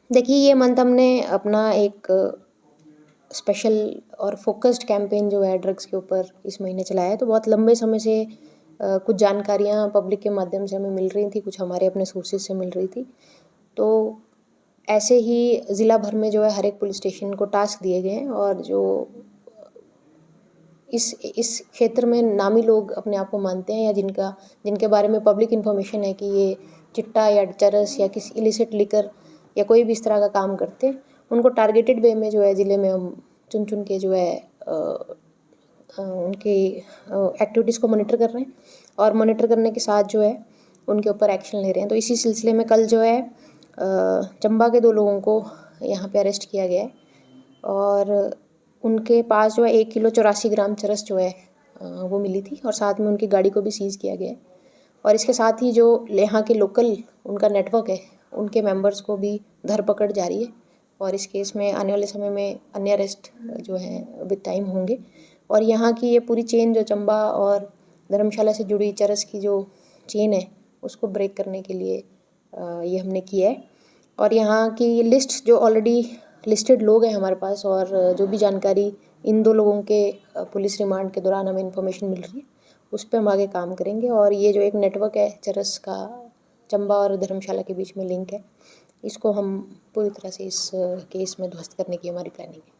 देखिए, ये मंथ हमने अपना एक स्पेशल और फ़ोकस्ड कैंपेन जो है ड्रग्स के ऊपर इस महीने चलाया है। तो बहुत लंबे समय से कुछ जानकारियाँ पब्लिक के माध्यम से हमें मिल रही थी, कुछ हमारे अपने सोर्सेज़ से मिल रही थी। तो ऐसे ही ज़िला भर में जो है हर एक पुलिस स्टेशन को टास्क दिए गए हैं, और जो इस क्षेत्र में नामी लोग अपने आप को मानते हैं, या जिनके बारे में पब्लिक इन्फॉर्मेशन है कि ये चिट्टा या चरस या किसी इलिसिट लिकर या कोई भी इस तरह का काम करते हैं, उनको टारगेटेड वे में जो है ज़िले में हम चुन के जो है उनकी एक्टिविटीज़ को मॉनिटर कर रहे हैं, और मॉनिटर करने के साथ जो है उनके ऊपर एक्शन ले रहे हैं। तो इसी सिलसिले में कल जो है चंबा के 2 लोगों को यहाँ पे अरेस्ट किया गया है, और उनके पास जो है 1 किलो 84 ग्राम चरस जो है वो मिली थी, और साथ में उनकी गाड़ी को भी सीज़ किया गया है। और इसके साथ ही जो यहाँ के लोकल उनका नेटवर्क है, उनके मेंबर्स को भी धरपकड़ जारी है, और इस केस में आने वाले समय में अन्य अरेस्ट जो हैं विद टाइम होंगे। और यहाँ की ये पूरी चेन जो चंबा और धर्मशाला से जुड़ी चरस की जो चेन है, उसको ब्रेक करने के लिए ये हमने किया है। और यहाँ की लिस्ट जो ऑलरेडी लिस्टेड लोग हैं हमारे पास, और जो भी जानकारी इन 2 लोगों के पुलिस रिमांड के दौरान हमें इन्फॉर्मेशन मिल रही है, उस पे हम आगे काम करेंगे। और ये जो एक नेटवर्क है चरस का, चंबा और धर्मशाला के बीच में लिंक है, इसको हम पूरी तरह से इस केस में ध्वस्त करने की हमारी प्लानिंग है।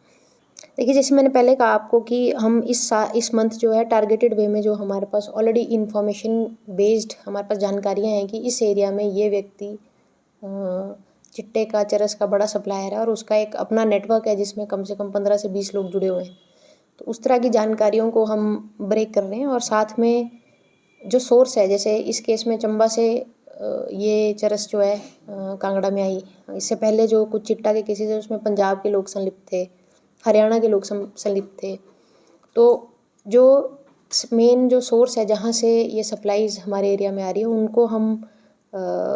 देखिए, जैसे मैंने पहले कहा आपको कि हम इस मंथ जो है टारगेटेड वे में जो हमारे पास ऑलरेडी इन्फॉर्मेशन बेस्ड हमारे पास जानकारियाँ हैं कि इस एरिया में ये व्यक्ति चिट्टे का, चरस का बड़ा सप्लायर है, और उसका एक अपना नेटवर्क है जिसमें कम से कम 15 से 20 लोग जुड़े हुए हैं। तो उस तरह की जानकारियों को हम ब्रेक कर रहे हैं, और साथ में जो सोर्स है, जैसे इस केस में चंबा से ये चरस जो है कांगड़ा में आई। इससे पहले जो कुछ चिट्टा के केसेस है उसमें पंजाब के लोग संलिप्त थे, हरियाणा के लोग संलिप्त थे। तो जो मेन जो सोर्स है जहाँ से ये सप्लाईज़ हमारे एरिया में आ रही है, उनको हम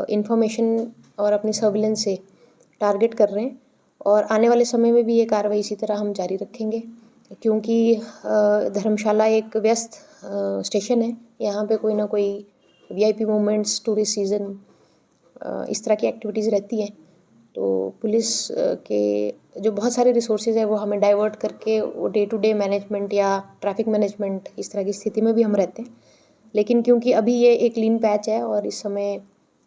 इंफॉर्मेशन और अपनी सर्विलेंस से टारगेट कर रहे हैं, और आने वाले समय में भी ये कार्रवाई इसी तरह हम जारी रखेंगे, क्योंकि धर्मशाला एक व्यस्त स्टेशन है। यहाँ पे कोई ना कोई वीआईपी मूवमेंट्स, टूरिस्ट सीज़न, इस तरह की एक्टिविटीज़ रहती हैं। तो पुलिस के जो बहुत सारे रिसोर्सेज है वो हमें डाइवर्ट करके वो डे टू डे मैनेजमेंट या ट्रैफिक मैनेजमेंट इस तरह की स्थिति में भी हम रहते हैं। लेकिन क्योंकि अभी ये एक लीन पैच है, और इस समय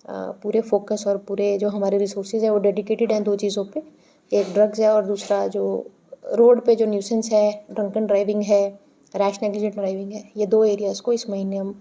पूरे फोकस और पूरे जो हमारे रिसोर्सेज है वो डेडिकेटेड हैं 2 चीज़ों पे। एक ड्रग्स है, और दूसरा जो रोड पे जो न्यूसेंस है, ड्रंकन ड्राइविंग है, रैश नेग्लिजेंट ड्राइविंग है। ये 2 एरियाज़ को इस महीने हम